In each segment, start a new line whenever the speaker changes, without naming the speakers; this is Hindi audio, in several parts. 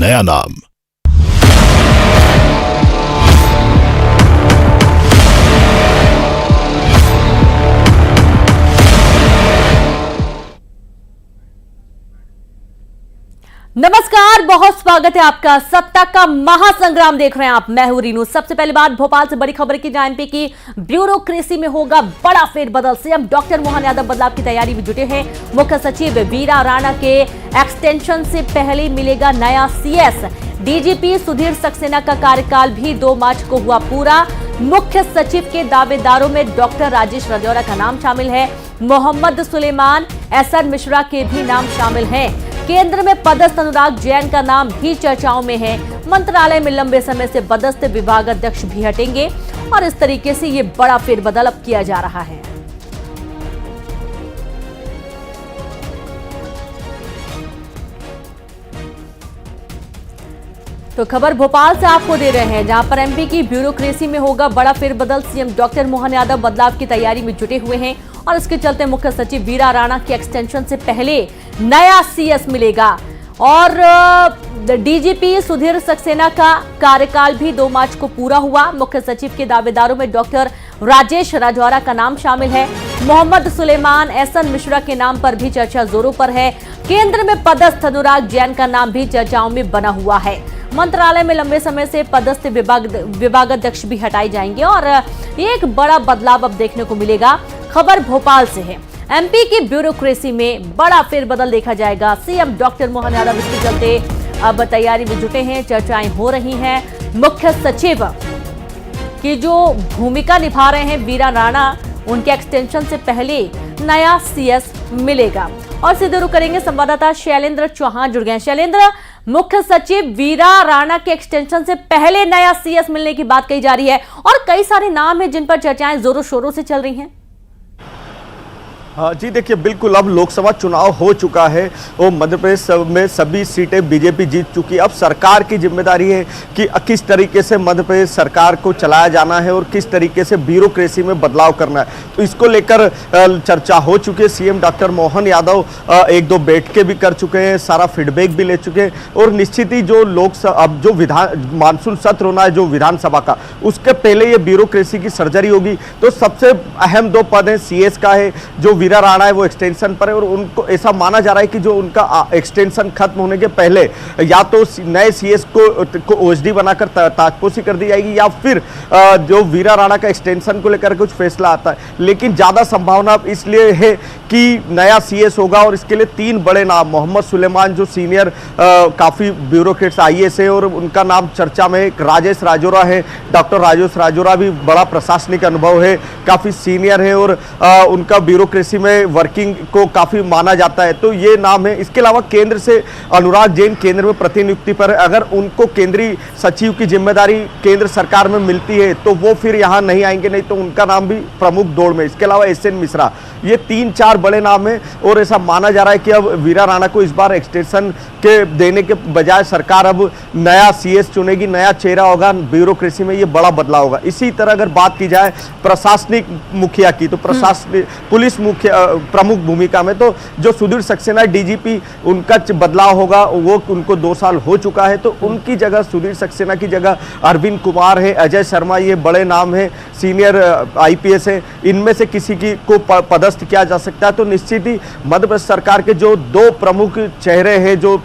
नया नाम।
नमस्कार, बहुत स्वागत है आपका। सत्ता का महासंग्राम देख रहे हैं आप। मैं हूं रीनू। सबसे पहले बात भोपाल से बड़ी खबर की। एमपी की ब्यूरोक्रेसी में होगा बड़ा फेरबदल। सीएम डॉक्टर मोहन यादव बदलाव की तैयारी में जुटे हैं। मुख्य सचिव वीरा राणा के एक्सटेंशन से पहले मिलेगा नया सीएस। डीजीपी सुधीर सक्सेना का कार्यकाल भी 2 मार्च को हुआ पूरा। मुख्य सचिव के दावेदारों में डॉक्टर राजेश राजौरा का नाम शामिल है। मोहम्मद सुलेमान, एसएन मिश्रा के भी नाम शामिल हैं। केंद्र में पदस्थ अनुराग जैन का नाम भी चर्चाओं में है। मंत्रालय में लंबे समय से पदस्थ विभागाध्यक्ष भी हटेंगे और इस तरीके से ये बड़ा फेरबदल अब किया जा रहा है। तो खबर भोपाल से आपको दे रहे हैं, जहां पर एमपी की ब्यूरोक्रेसी में होगा बड़ा फेरबदल। सीएम डॉक्टर मोहन यादव बदलाव की तैयारी में जुटे हुए हैं और इसके चलते मुख्य सचिव वीरा राणा के एक्सटेंशन से पहले नया सीएस मिलेगा। और डीजीपी सुधीर सक्सेना का कार्यकाल भी 2 मार्च को पूरा हुआ। मुख्य सचिव के दावेदारों में डॉक्टर राजेश राजौरा का नाम शामिल है। मोहम्मद सुलेमान, एसएन मिश्रा के नाम पर भी चर्चा जोरों पर है। केंद्र में पदस्थ अनुराग जैन का नाम भी चर्चाओं में बना हुआ है। मंत्रालय में लंबे समय से पदस्थ विभागाध्यक्ष भी हटाए जाएंगे और एक बड़ा बदलाव अब देखने को मिलेगा। खबर भोपाल से है। एमपी की ब्यूरोक्रेसी में बड़ा फेरबदल देखा जाएगा। सीएम डॉक्टर मोहन यादव इसके चलते अब तैयारी में जुटे हैं। चर्चाएं हो रही हैं। मुख्य सचिव की जो भूमिका निभा रहे हैं वीरा राणा, उनके एक्सटेंशन से पहले नया सीएस मिलेगा। और सीधे रुख करेंगे, संवाददाता शैलेंद्र चौहान जुड़ गए। शैलेंद्र, मुख्य सचिव वीरा राणा के एक्सटेंशन से पहले नया सीएस मिलने की बात कही जा रही है और कई सारे नाम हैं जिन पर चर्चाएं जोरों शोरों से चल रही हैं।
हाँ जी, देखिए बिल्कुल, अब लोकसभा चुनाव हो चुका है और मध्य प्रदेश में सभी सीटें बीजेपी जीत चुकी है। अब सरकार की जिम्मेदारी है कि किस तरीके से मध्य प्रदेश सरकार को चलाया जाना है और किस तरीके से ब्यूरोक्रेसी में बदलाव करना है। तो इसको लेकर चर्चा हो चुकी है। सीएम डॉक्टर मोहन यादव 1-2 बैठकें भी कर चुके हैं, सारा फीडबैक भी ले चुके हैं और निश्चित ही जो अब जो मानसून सत्र होना है जो विधानसभा का, उसके पहले ये ब्यूरोक्रेसी की सर्जरी होगी। तो सबसे अहम 2 पद हैं। सीएस का है, जो वीरा राणा है वो एक्सटेंशन पर है और उनको ऐसा माना जा रहा है कि जो उनका एक्सटेंशन खत्म होने के पहले या तो नए सीएस को ओएसडी बनाकर ताजपोशी कर दी जाएगी या फिर जो वीरा राणा का एक्सटेंशन को लेकर कुछ फैसला आता है। लेकिन ज्यादा संभावना इसलिए है कि नया सीएस होगा और इसके लिए 3 बड़े नाम, मोहम्मद सुलेमान जो सीनियर काफी ब्यूरोक्रेट्स आईएएस है और उनका नाम चर्चा में, राजेश राजौरा है, डॉक्टर राजेश राजौरा भी बड़ा प्रशासनिक अनुभव है, काफी सीनियर है और उनका ब्यूरोक्रेसी में वर्किंग को काफी माना जाता है। तो ये नाम है। इसके अलावा केंद्र से अनुराग जैन केंद्र में प्रतिनियुक्ति पर, अगर उनको केंद्रीय सचिव की जिम्मेदारी केंद्र सरकार में मिलती है तो वो फिर यहाँ नहीं आएंगे, नहीं तो उनका नाम भी प्रमुख दौड़ में। इसके अलावा एसएन मिश्रा, ये 3-4 बड़े नाम हैं और ऐसा माना जा रहा है कि अब वीरा राणा को इस बार एक्सटेंशन के देने के बजाय सरकार अब नया सीएस चुनेगी, नया चेहरा होगा। ब्यूरोक्रेसी में ये बड़ा बदलाव होगा। इसी तरह अगर बात की जाए प्रशासनिक मुखिया की, तो प्रशासनिक पुलिस मुख्य प्रमुख भूमिका में तो जो सुधीर सक्सेना डीजीपी, उनका बदलाव होगा। वो उनको 2 साल हो चुका है, तो उनकी जगह, सुधीर सक्सेना की जगह अरविंद कुमार है, अजय शर्मा, ये बड़े नाम है, सीनियर आईपीएस है। इनमें से किसी की को पदस्थ किया जा सकता है। तो निश्चित ही मध्य प्रदेश सरकार के जो 2 प्रमुख चेहरे हैं जो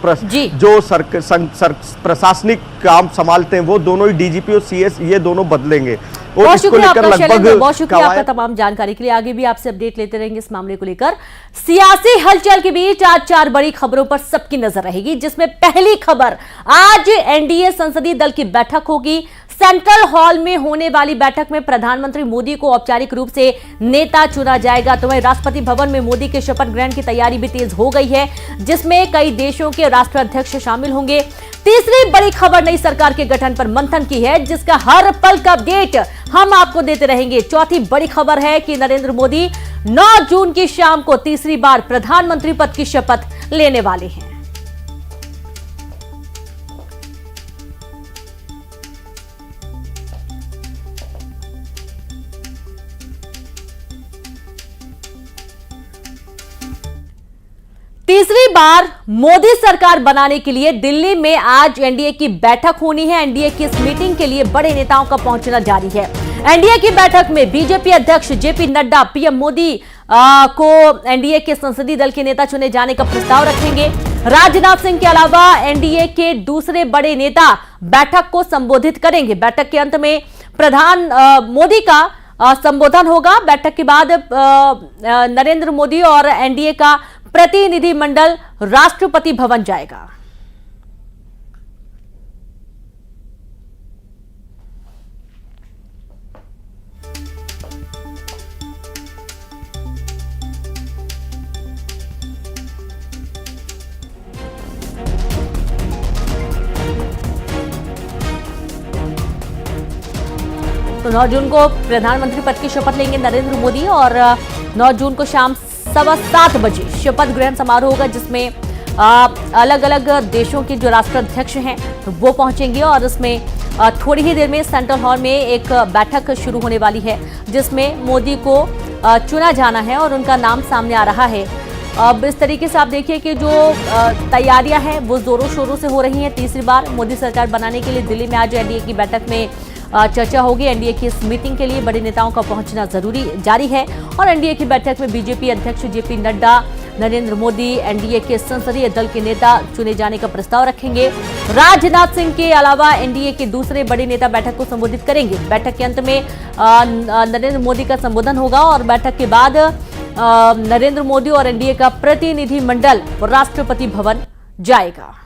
प्रशासनिक काम संभालते हैं, वो दोनों ही डीजीपी और सीएस, ये दोनों बदलेंगे।
बहुत शुक्रिया आपका शैलेंद्र, बहुत शुक्रिया आपका तमाम जानकारी के लिए। आगे भी आपसे अपडेट लेते रहेंगे इस मामले को लेकर। सियासी हलचल के बीच आज 4 बड़ी खबरों पर सबकी नजर रहेगी, जिसमें पहली खबर, आज एनडीए संसदीय दल की बैठक होगी। सेंट्रल हॉल में होने वाली बैठक में प्रधानमंत्री मोदी को औपचारिक रूप से नेता चुना जाएगा। तो वहीं राष्ट्रपति भवन में मोदी के शपथ ग्रहण की तैयारी भी तेज हो गई है, जिसमें कई देशों के राष्ट्राध्यक्ष शामिल होंगे। तीसरी बड़ी खबर नई सरकार के गठन पर मंथन की है, जिसका हर पल का अपडेट हम आपको देते रहेंगे। चौथी बड़ी खबर है कि नरेंद्र मोदी 9 जून की शाम को तीसरी बार प्रधानमंत्री पद की शपथ लेने वाले हैं। तीसरी बार मोदी सरकार बनाने के लिए दिल्ली में आज एनडीए की बैठक होनी है। एनडीए की इस मीटिंग के लिए बड़े नेताओं का पहुंचना जारी है। एनडीए की बैठक में बीजेपी अध्यक्ष जेपी नड्डा पीएम मोदी को एनडीए के संसदीय दल के नेता चुने जाने का प्रस्ताव रखेंगे। राजनाथ सिंह के अलावा एनडीए के दूसरे बड़े नेता बैठक को संबोधित करेंगे। बैठक के अंत में प्रधान मोदी का संबोधन होगा। बैठक के बाद नरेंद्र मोदी और एनडीए का प्रतिनिधिमंडल राष्ट्रपति भवन जाएगा। तो 9 जून को प्रधानमंत्री पद की शपथ लेंगे नरेंद्र मोदी और 9 जून को शाम 7:15 बजे शपथ ग्रहण समारोह होगा, जिसमें अलग अलग देशों के जो राष्ट्राध्यक्ष हैं वो पहुंचेंगे और इसमें थोड़ी ही देर में सेंट्रल हॉल में एक बैठक शुरू होने वाली है, जिसमें मोदी को चुना जाना है और उनका नाम सामने आ रहा है। अब इस तरीके से आप देखिए कि जो तैयारियां हैं वो जोरों शोरों से हो रही हैं। तीसरी बार मोदी सरकार बनाने के लिए दिल्ली में आज एनडीए की बैठक में चर्चा होगी। एनडीए की इस मीटिंग के लिए बड़े नेताओं का पहुंचना जारी है और एनडीए की बैठक में बीजेपी अध्यक्ष जेपी नड्डा, नरेंद्र मोदी, एनडीए के संसदीय दल के नेता चुने जाने का प्रस्ताव रखेंगे। राजनाथ सिंह के अलावा एनडीए के दूसरे बड़े नेता बैठक को संबोधित करेंगे। बैठक के अंत में नरेंद्र मोदी का संबोधन होगा और बैठक के बाद नरेंद्र मोदी और एनडीए का प्रतिनिधिमंडल राष्ट्रपति भवन जाएगा।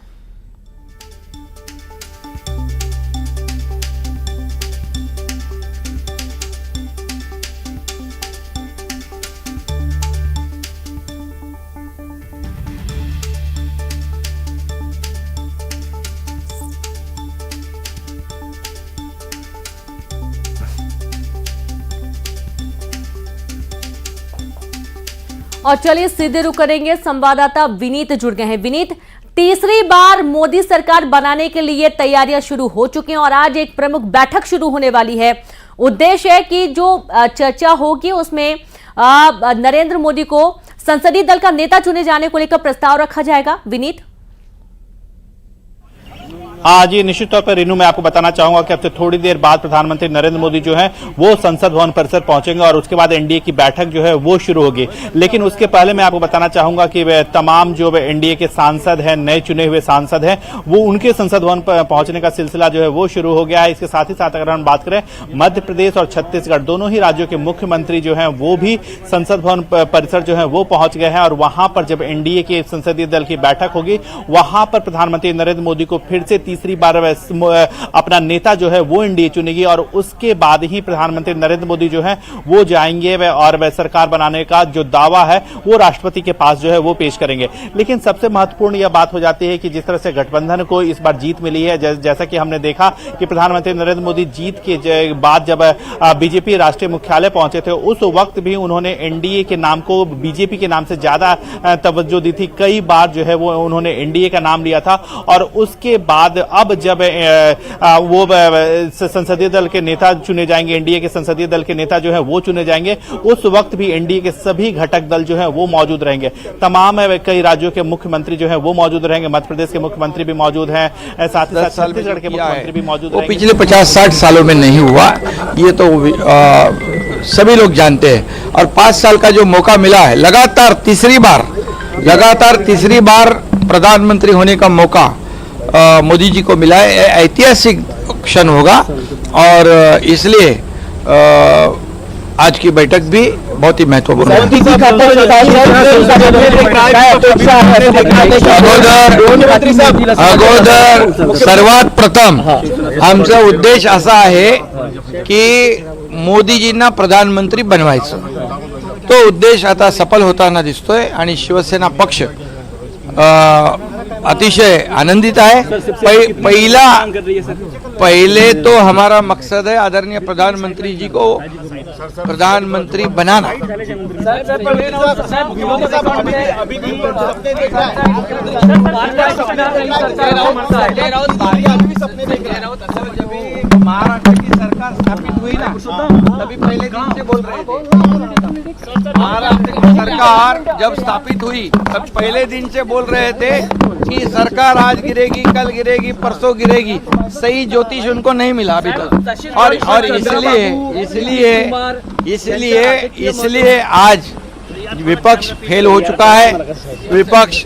और चलिए सीधे रुख करेंगे, संवाददाता विनीत जुड़ गए हैं। विनीत, तीसरी बार मोदी सरकार बनाने के लिए तैयारियां शुरू हो चुकी हैं और आज एक प्रमुख बैठक शुरू होने वाली है। उद्देश्य है कि जो चर्चा होगी उसमें नरेंद्र मोदी को संसदीय दल का नेता चुने जाने को लेकर प्रस्ताव रखा जाएगा। विनीत,
हाँ जी, निश्चित तौर पर रेनू मैं आपको बताना चाहूंगा कि अब से थोड़ी देर बाद प्रधानमंत्री नरेंद्र मोदी जो है वो संसद भवन परिसर पहुंचेंगे और उसके बाद एनडीए की बैठक जो है वो शुरू होगी। लेकिन उसके पहले मैं आपको बताना चाहूंगा कि तमाम जो एनडीए के सांसद हैं, नए चुने हुए सांसद हैं, वो उनके संसद भवन पर पहुंचने का सिलसिला जो है वो शुरू हो गया है। इसके साथ ही साथ अगर हम बात करें मध्य प्रदेश और छत्तीसगढ़ दोनों ही राज्यों के मुख्यमंत्री जो है वो भी संसद भवन परिसर जो है वो पहुंच गए हैं और वहां पर जब एनडीए के संसदीय दल की बैठक होगी वहां पर प्रधानमंत्री नरेंद्र मोदी को फिर से तीसरी बार अपना नेता जो है वो एनडीए चुनेगी और उसके बाद ही प्रधानमंत्री नरेंद्र मोदी जो है वो जाएंगे और वह सरकार बनाने का जो दावा है वो राष्ट्रपति के पास जो है वो पेश करेंगे। लेकिन सबसे महत्वपूर्ण यह बात हो जाती है कि जिस तरह से गठबंधन को इस बार जीत मिली है, जैसा कि हमने देखा कि प्रधानमंत्री नरेंद्र मोदी जीत के बाद जब बीजेपी राष्ट्रीय मुख्यालय पहुंचे थे उस वक्त भी उन्होंने एनडीए के नाम को बीजेपी के नाम से ज्यादा तवज्जो दी थी। कई बार जो है वो उन्होंने एनडीए का नाम लिया था और उसके बाद अब जब वो संसदीय दल के नेता चुने जाएंगे, एनडीए के संसदीय दल के नेता जो है वो चुने जाएंगे, उस वक्त भी एनडीए के सभी घटक दल जो है वो मौजूद रहेंगे। तमाम कई राज्यों के मुख्यमंत्री जो है वो मौजूद रहेंगे। मध्य प्रदेश के मुख्यमंत्री भी मौजूद हैं, साथ ही साथ छत्तीसगढ़ के मुख्यमंत्री भी मौजूद रहेंगे।
पिछले 50-60 सालों में नहीं हुआ, ये तो सभी लोग जानते हैं। और 5 साल का जो मौका मिला है, लगातार तीसरी बार प्रधानमंत्री होने का मौका मोदी जी को मिला है। ऐतिहासिक क्षण होगा और इसलिए आज की बैठक भी बहुत ही महत्वपूर्ण है। अगोदर सर्वात प्रथम आमचा उद्देश असा आहे की मोदीजींना प्रधानमंत्री बनवायचं। तो उद्देश आता सफल होताना दिसतोय आणि शिवसेना पक्ष अतिशय आनंदित है। पहले तो हमारा मकसद है आदरणीय प्रधानमंत्री जी को प्रधानमंत्री बनाना।
महाराष्ट्र की सरकार स्थापित हुई ना, तभी पहले दिन से बोल रहे थे
महाराष्ट्र की सरकार जब स्थापित हुई तब पहले दिन से बोल रहे थे कि सरकार आज गिरेगी, कल गिरेगी, परसों गिरेगी। सही ज्योतिष उनको नहीं मिला अभी तक, और इसलिए आज विपक्ष फेल हो चुका है। विपक्ष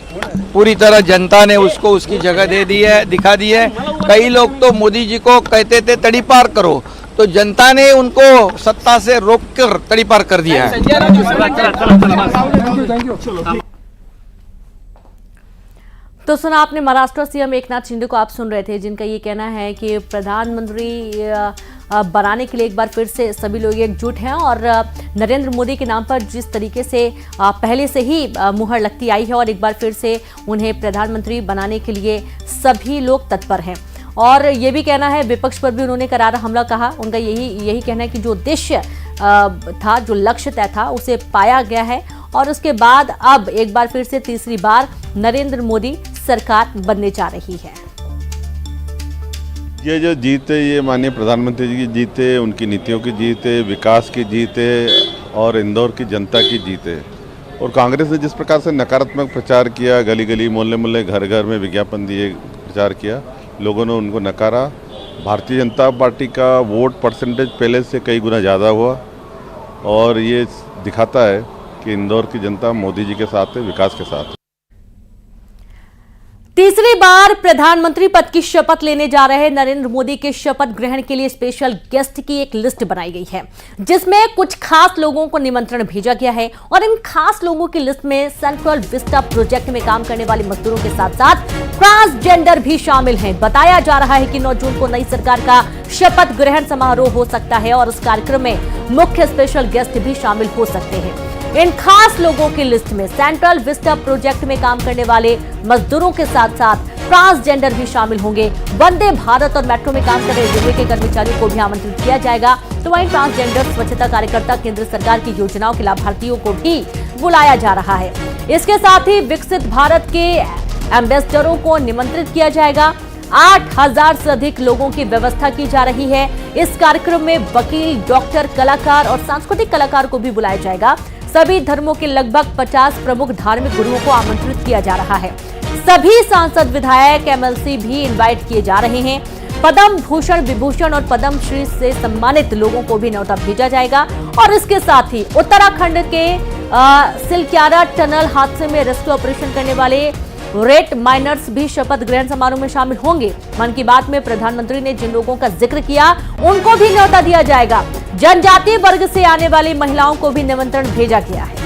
पूरी तरह जनता ने उसको उसकी जगह दे दी है, दिखा दी है। कई लोग तो मोदी जी को कहते थे तड़ी पार करो, तो जनता ने उनको सत्ता से रोककर तड़ी पार कर दिया है।
तो सुना आपने महाराष्ट्र सीएम एकनाथ शिंदे को, आप सुन रहे थे, जिनका ये कहना है कि प्रधानमंत्री बनाने के लिए एक बार फिर से सभी लोग एकजुट हैं और नरेंद्र मोदी के नाम पर जिस तरीके से पहले से ही मुहर लगती आई है और एक बार फिर से उन्हें प्रधानमंत्री बनाने के लिए सभी लोग तत्पर हैं। और ये भी कहना है, विपक्ष पर भी उन्होंने करारा हमला कहा। उनका यही कहना है कि जो उद्देश्य था, जो लक्ष्य तय था, उसे पाया गया है और उसके बाद अब एक बार फिर से तीसरी बार नरेंद्र मोदी सरकार बनने जा रही है।
ये जो जीत है, ये माननीय प्रधानमंत्री जी की जीत है, उनकी नीतियों की जीत है, विकास की जीत है और इंदौर की जनता की जीत है। और कांग्रेस ने जिस प्रकार से नकारात्मक प्रचार किया, गली गली मोहल्ले मोहल्ले घर घर में विज्ञापन दिए, प्रचार किया, लोगों ने उनको नकारा। भारतीय जनता पार्टी का वोट परसेंटेज पहले से कई गुना ज़्यादा हुआ और ये दिखाता है कि इंदौर की जनता मोदी जी के साथ है, विकास के साथ है।
तीसरी बार प्रधानमंत्री पद की शपथ लेने जा रहे नरेंद्र मोदी के शपथ ग्रहण के लिए स्पेशल गेस्ट की एक लिस्ट बनाई गई है, जिसमें कुछ खास लोगों को निमंत्रण भेजा गया है। और इन खास लोगों की लिस्ट में सेंट्रल विस्टा प्रोजेक्ट में काम करने वाले मजदूरों के साथ साथ ट्रांसजेंडर भी शामिल हैं। बताया जा रहा है कि 9 जून को नई सरकार का शपथ ग्रहण समारोह हो सकता है और इस कार्यक्रम में मुख्य स्पेशल गेस्ट भी शामिल हो सकते हैं। इन खास लोगों की लिस्ट में सेंट्रल विस्टा प्रोजेक्ट में काम करने वाले मजदूरों के साथ साथ ट्रांसजेंडर भी शामिल होंगे। वंदे भारत और मेट्रो में काम कर रहे रेलवे के कर्मचारियों को भी आमंत्रित किया जाएगा। तो वहीं ट्रांसजेंडर, स्वच्छता कार्यकर्ता, केंद्र सरकार की योजनाओं के लाभार्थियों को भी बुलाया जा रहा है। इसके साथ ही विकसित भारत के एम्बेसडरों को निमंत्रित किया जाएगा। 8000 से अधिक लोगों की व्यवस्था की जा रही है। इस कार्यक्रम में वकील, डॉक्टर, कलाकार और सांस्कृतिक कलाकार को भी बुलाया जाएगा। सभी धर्मों के लगभग 50 प्रमुख धार्मिक गुरुओं को आमंत्रित किया जा रहा है। सभी सांसद, विधायक, एमएलसी भी इनवाइट किए जा रहे हैं। पद्म भूषण, विभूषण और पद्म श्री से सम्मानित लोगों को भी न्योता भेजा जाएगा। और इसके साथ ही उत्तराखंड के सिलक्यारा टनल हादसे में रेस्क्यू ऑपरेशन करने वाले रेड माइनर्स भी शपथ ग्रहण समारोह में शामिल होंगे। मन की बात में प्रधानमंत्री ने जिन लोगों का जिक्र किया, उनको भी न्योता दिया जाएगा। जनजातीय वर्ग से आने वाली महिलाओं को भी निमंत्रण भेजा गया है।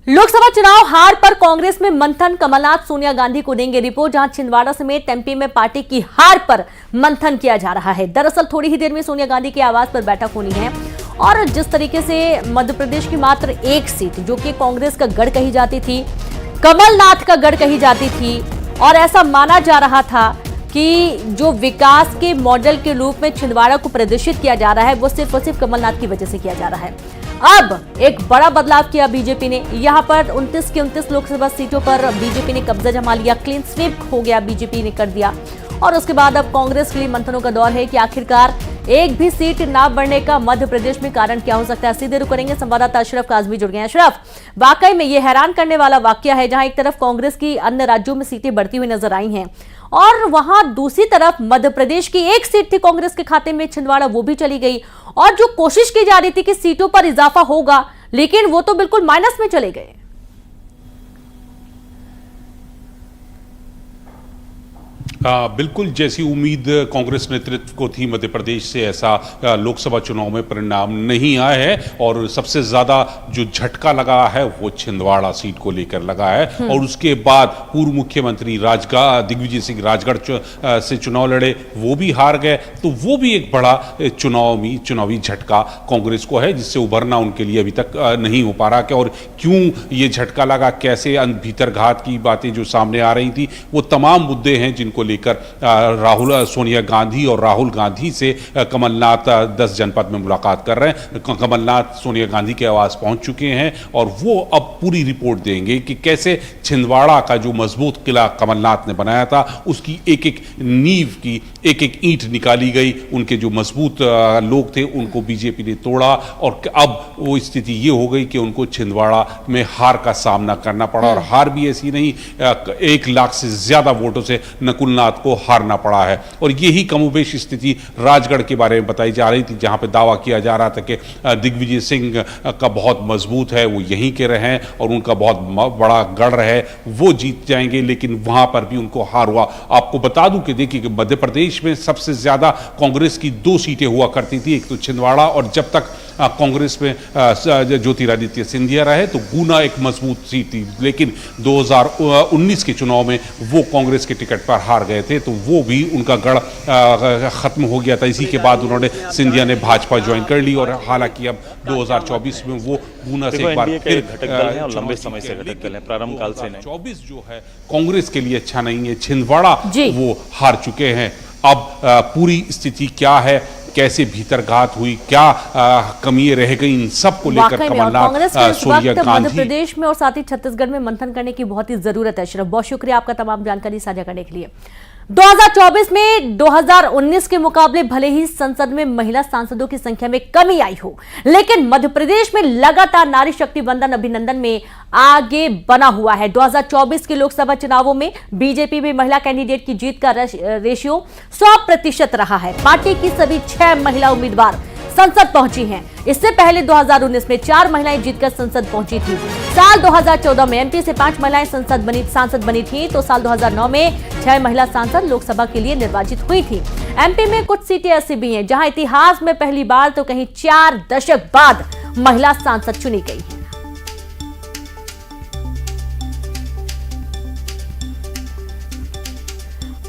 लोकसभा चुनाव हार पर कांग्रेस में मंथन, कमलनाथ सोनिया गांधी को देंगे रिपोर्ट। जहां छिंदवाड़ा समेत एमपी में पार्टी की हार पर मंथन किया जा रहा है। दरअसल थोड़ी ही देर में सोनिया गांधी के आवास पर बैठक होनी है और जिस तरीके से मध्य प्रदेश की मात्र एक सीट, जो कि कांग्रेस का गढ़ कही जाती थी, कमलनाथ का गढ़ कही जाती थी और ऐसा माना जा रहा था कि जो विकास के मॉडल के रूप में छिंदवाड़ा को प्रदर्शित किया जा रहा है, वो सिर्फ और सिर्फ कमलनाथ की वजह से किया जा रहा है। अब एक बड़ा बदलाव किया बीजेपी ने। यहां पर 29 की 29 लोकसभा सीटों पर बीजेपी ने कब्जा जमा लिया। क्लीन स्वीप हो गया, बीजेपी ने कर दिया। और उसके बाद अब कांग्रेस के लिए मंथनों का दौर है कि आखिरकार एक भी सीट ना बढ़ने का मध्य प्रदेश में कारण क्या हो सकता है। सीधे रुक करेंगे, संवाददाता अशरफ काजमी जुड़ गए हैं। अशरफ, वाकई में ये हैरान करने वाला वाकया है, जहां एक तरफ कांग्रेस की अन्य राज्यों में सीटें बढ़ती हुई नजर आई हैं और वहां दूसरी तरफ मध्य प्रदेश की एक सीट थी कांग्रेस के खाते में, छिंदवाड़ा, वो भी चली गई। और जो कोशिश की जा रही थी कि सीटों पर इजाफा होगा, लेकिन वो तो बिल्कुल माइनस में चले गए।
बिल्कुल जैसी उम्मीद कांग्रेस नेतृत्व को थी मध्य प्रदेश से, ऐसा लोकसभा चुनाव में परिणाम नहीं आया है। और सबसे ज्यादा जो झटका लगा है वो छिंदवाड़ा सीट को लेकर लगा है। और उसके बाद पूर्व मुख्यमंत्री दिग्विजय सिंह राजगढ़ से चुनाव लड़े, वो भी हार गए। तो वो भी एक बड़ा चुनावी झटका कांग्रेस को है, जिससे उभरना उनके लिए अभी तक नहीं हो पा रहा। क्या और क्यों ये झटका लगा, कैसे भीतरघात की बातें जो सामने आ रही थी, वो तमाम मुद्दे हैं जिनको लेकर सोनिया गांधी और राहुल गांधी से कमलनाथ 10 जनपद में मुलाकात कर रहे हैं। कमलनाथ सोनिया गांधी के आवास पहुंच चुके हैं और वो अब पूरी रिपोर्ट देंगे कि कैसे छिंदवाड़ा का जो मजबूत किला कमलनाथ ने बनाया था उसकी एक एक नींव की एक एक ईंट निकाली गई। उनके जो मजबूत लोग थे उनको बीजेपी ने तोड़ा और अब वो स्थिति ये हो गई कि उनको छिंदवाड़ा में हार का सामना करना पड़ा। और हार भी ऐसी नहीं, 1 लाख से ज्यादा वोटों से नकुलनाथ को हारना पड़ा है। और यही कमोबेश स्थिति राजगढ़ के बारे में बताई जा रही थी, जहां पे दावा किया जा रहा था कि दिग्विजय सिंह का बहुत मजबूत है, वो यहीं के रहे और उनका बहुत बड़ा गढ़ है, वो जीत जाएंगे, लेकिन वहां पर भी उनको हार हुआ। आपको बता दूं कि देखिए कि मध्य प्रदेश में सबसे ज्यादा कांग्रेस की 2 सीटें हुआ करती थी, एक तो छिंदवाड़ा, और जब तक कांग्रेस में ज्योतिरादित्य सिंधिया रहे तो गुना एक मजबूत सीट थी। लेकिन 2019 के चुनाव में वो कांग्रेस के टिकट पर हार गए थे, तो वो भी उनका गढ़ खत्म हो गया था। इसी के बाद उन्होंने सिंधिया ने भाजपा ज्वाइन कर ली और हालांकि अब 2024 में वो गुना से एक बार फिर
घटक दल है और लंबे समय से घटक दल है, प्रारंभ काल से नहीं।
24 जो है कांग्रेस के लिए अच्छा नहीं है। छिंदवाड़ा वो हार चुके हैं। अब पूरी स्थिति क्या है, कैसे भीतरघात हुई, क्या कमियां रह गई, इन सब को लेकर कमलनाथ, सोनिया गांधी,
मध्य प्रदेश में और साथ ही छत्तीसगढ़ में मंथन करने की बहुत ही जरूरत है। शरफ, बहुत शुक्रिया आपका तमाम जानकारी साझा करने के लिए। 2024 में 2019 के मुकाबले भले ही संसद में महिला सांसदों की संख्या में कमी आई हो, लेकिन मध्य प्रदेश में लगातार नारी शक्ति वंदन अभिनंदन में आगे बना हुआ है। 2024 के लोकसभा चुनावों में बीजेपी में महिला कैंडिडेट की जीत का रेशियो 100% रहा है। पार्टी की सभी 6 महिला उम्मीदवार संसद पहुंची हैं। इससे पहले 2019 में 4 महिलाएं जीतकर संसद पहुंची थी। साल 2014 में एमपी से 5 महिलाएं सांसद बनी थी, तो साल 2009 में 6 महिला सांसद लोकसभा के लिए निर्वाचित हुई थी। एमपी में कुछ सीटें ऐसी भी हैं जहां इतिहास में पहली बार तो कहीं 4 दशक बाद महिला सांसद चुनी गई है।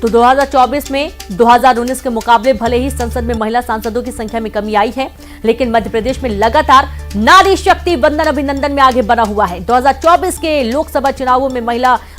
तो 2024 में 2019 के मुकाबले भले ही संसद में महिला सांसदों की संख्या में कमी आई है, लेकिन मध्य प्रदेश में लगातार नारी शक्ति वंदन अभिनंदन में आगे बढ़ा हुआ है। 2024 के लोकसभा चुनावों में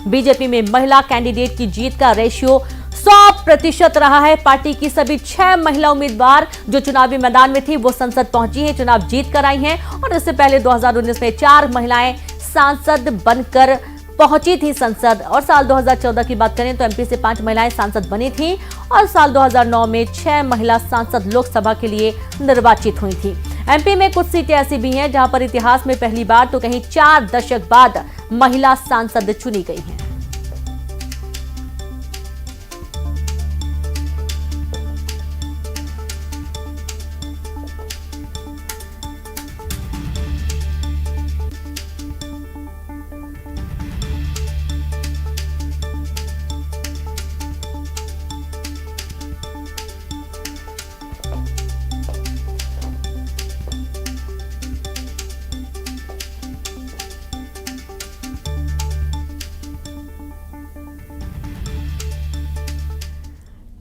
बीजेपी में महिला कैंडिडेट की जीत का रेशियो 100% रहा है। पार्टी की सभी 6 महिला उम्मीदवार जो चुनावी मैदान में थी वो संसद पहुंची है, चुनाव जीत कर आई हैं। और इससे पहले 2019 में 4 महिलाएं सांसद बनकर पहुंची थी संसद। और साल 2014 की बात करें तो एमपी से 5 महिलाएं सांसद बनी थी और साल 2009 में 6 महिला सांसद लोकसभा के लिए निर्वाचित हुई थी। एमपी में कुछ सीटें ऐसी भी हैं जहां पर इतिहास में पहली बार तो कहीं 4 दशक बाद महिला सांसद चुनी गई हैं।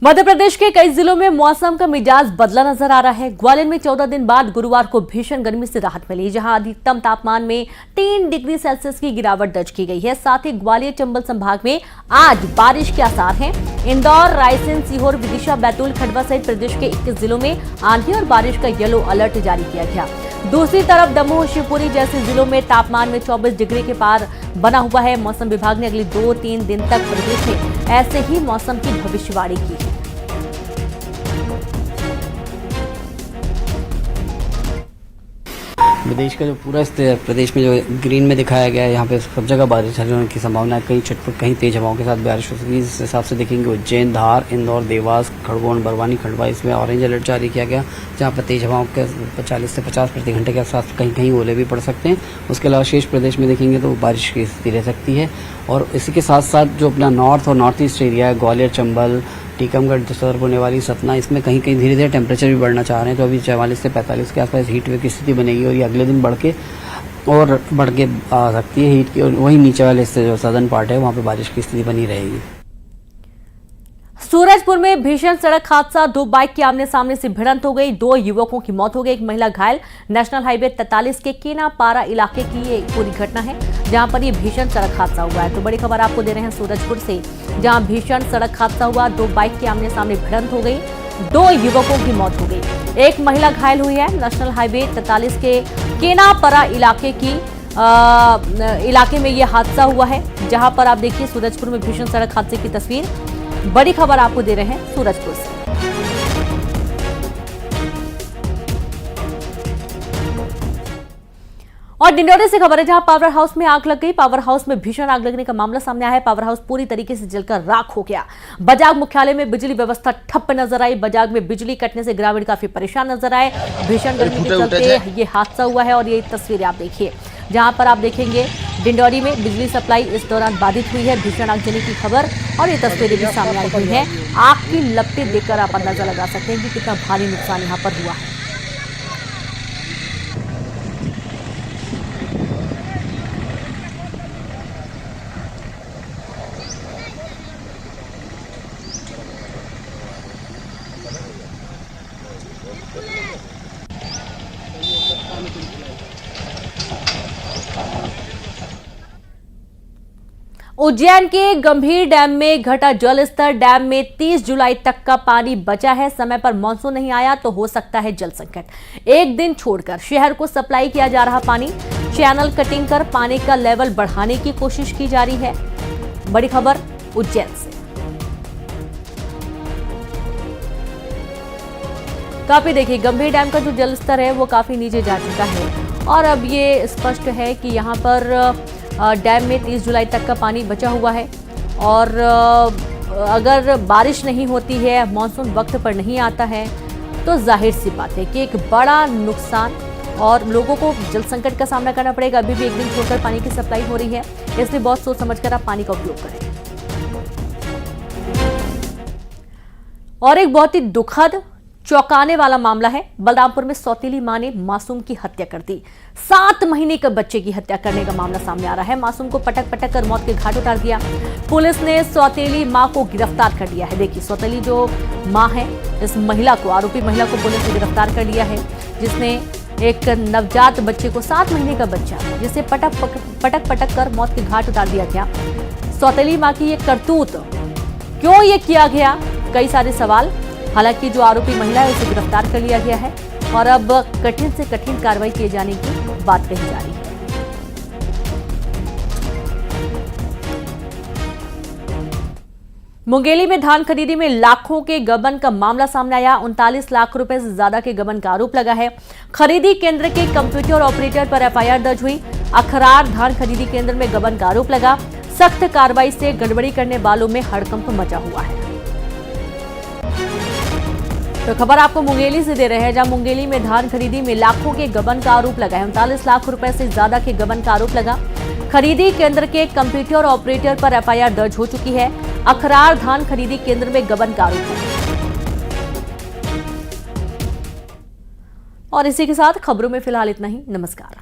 मध्य प्रदेश के कई जिलों में मौसम का मिजाज बदला नजर आ रहा है। ग्वालियर में 14 दिन बाद गुरुवार को भीषण गर्मी से राहत मिली, जहां अधिकतम तापमान में 3 डिग्री सेल्सियस की गिरावट दर्ज की गई है। साथ ही ग्वालियर चंबल संभाग में आज बारिश के आसार हैं। इंदौर, रायसेन, सीहोर, विदिशा, बैतूल, खंडवा सहित प्रदेश के 21 जिलों में आंधी और बारिश का येलो अलर्ट जारी किया गया। दूसरी तरफ दमोह, शिवपुरी जैसे जिलों में तापमान में 24 डिग्री के पार बना हुआ है। मौसम विभाग ने अगले 2-3 दिन तक प्रदेश में ऐसे ही मौसम की भविष्यवाणी की है।
प्रदेश का जो पूरा प्रदेश में जो ग्रीन में दिखाया गया है, यहाँ पे सब जगह बारिश होने की संभावना है। कहीं छटपट, कहीं तेज हवाओं के साथ बारिश हो सकती है। इस हिसाब से देखेंगे उज्जैन, धार, इंदौर, देवास, खरगोन, बरवानी, खंडवा, इसमें ऑरेंज अलर्ट जारी किया गया, जहाँ पर तेज हवाओं के 40 से 50 प्रति घंटे के आसपास कहीं कहीं ओले भी पड़ सकते हैं। उसके अलावा शेष प्रदेश में देखेंगे तो बारिश की स्थिति रह सकती है। और इसी के साथ साथ जो अपना नॉर्थ और नॉर्थ ईस्ट एरिया है, ग्वालियर, चंबल, टीकमगढ़, सदर होने वाली सतना, इसमें कहीं कहीं धीरे धीरे टेम्परेचर भी बढ़ना चाह रहे हैं। तो अभी 44 से 45 के आसपास हीट वेव की स्थिति बनेगी और ये अगले दिन बढ़ के आ सकती है हीट की। और वहीं नीचे वाले जो सदर्न पार्ट है वहाँ पे बारिश की स्थिति बनी रहेगी।
सूरजपुर में भीषण सड़क हादसा, 2 बाइक की आमने सामने से भिड़ंत हो गई, 2 युवकों की मौत हो गई, एक महिला घायल। नेशनल हाईवे 43 के केनापारा इलाके की ये पूरी घटना है, जहां पर ये भीषण सड़क हादसा हुआ है। तो बड़ी खबर आपको दे रहे हैं सूरजपुर से, जहां भीषण सड़क हादसा हुआ, 2 बाइक की आमने सामने भिड़ंत हो गई, 2 युवकों की मौत हो गई, एक महिला घायल हुई है। नेशनल हाईवे 43 के केनापारा इलाके में यह हादसा हुआ है, जहां पर आप देखिए सूरजपुर में भीषण सड़क हादसे की तस्वीर। बड़ी खबर आपको दे रहे हैं सूरजपुर से। और डिंडोरी से खबर है, जहां पावर हाउस में आग लग गई। पावर हाउस में भीषण आग लगने का मामला सामने आया है। पावर हाउस पूरी तरीके से जलकर राख हो गया। बजाग मुख्यालय में बिजली व्यवस्था ठप नजर आई। बजाग में बिजली कटने से ग्रामीण काफी परेशान नजर आए। भीषण गर्मी के चलते ये हादसा हुआ है और ये तस्वीरें आप देखिए, जहां पर आप देखेंगे डिंडोरी में बिजली सप्लाई इस दौरान बाधित हुई है। भीषण आगजनी की खबर और ये तस्वीरें भी सामने आई हुई है। आग की लपटें देखकर आप अंदाजा लगा सकते हैं कि कितना भारी नुकसान यहां पर हुआ है। उज्जैन के गंभीर डैम में घटा जल स्तर। डैम में 30 जुलाई तक का पानी बचा है। समय पर मानसून नहीं आया तो हो सकता है जल संकट। एक दिन छोड़कर शहर को सप्लाई किया जा रहा पानी। चैनल कटिंग कर पानी का लेवल बढ़ाने की कोशिश की जा रही है। बड़ी खबर उज्जैन से। काफी देखिए, गंभीर डैम का जो जल स्तर है वो काफी नीचे जा चुका है और अब ये स्पष्ट है कि यहाँ पर डैम में 30 जुलाई तक का पानी बचा हुआ है और अगर बारिश नहीं होती है, मानसून वक्त पर नहीं आता है, तो जाहिर सी बात है कि एक बड़ा नुकसान और लोगों को जल संकट का सामना करना पड़ेगा। अभी भी एक दिन छोड़कर पानी की सप्लाई हो रही है, इसलिए बहुत सोच समझकर आप पानी का उपयोग करें। और एक बहुत ही दुखद चौंकाने वाला मामला है। बलरामपुर में सौतेली मां ने मासूम की हत्या कर दी। 7 महीने के बच्चे की हत्या करने का मामला सामने आ रहा है। मासूम को पटक पटक कर मौत के घाट उतार दिया। पुलिस ने सौतेली मां को गिरफ्तार कर लिया है। देखिए, सौतेली जो मां है, इस महिला को, आरोपी महिला को पुलिस ने गिरफ्तार कर लिया है, जिसने एक नवजात बच्चे को, 7 महीने का बच्चा, जिसे पटक पटक कर मौत के घाट उतार दिया गया। सौतेली मां की ये करतूत, क्यों ये किया गया, कई सारे सवाल। हालांकि जो आरोपी महिला है उसे गिरफ्तार कर लिया गया है और अब कठिन से कठिन कार्रवाई किए जाने की बात कही जा रही है। मुंगेली में धान खरीदी में लाखों के गबन का मामला सामने आया। 39 लाख रुपए से ज्यादा के गबन का आरोप लगा है। खरीदी केंद्र के कंप्यूटर ऑपरेटर पर एफआईआर दर्ज हुई। अखरार धान खरीदी केंद्र में गबन का आरोप लगा। सख्त कार्रवाई से गड़बड़ी करने वालों में हड़कंप मचा हुआ है। तो खबर आपको मुंगेली से दे रहे हैं, जहां मुंगेली में धान खरीदी में लाखों के गबन का आरोप लगा है। 39 लाख रुपए से ज्यादा के गबन का आरोप लगा। खरीदी केंद्र के कंप्यूटर ऑपरेटर पर एफआईआर दर्ज हो चुकी है। अखरार धान खरीदी केंद्र में गबन का आरोप है। और इसी के साथ खबरों में फिलहाल इतना ही। नमस्कार।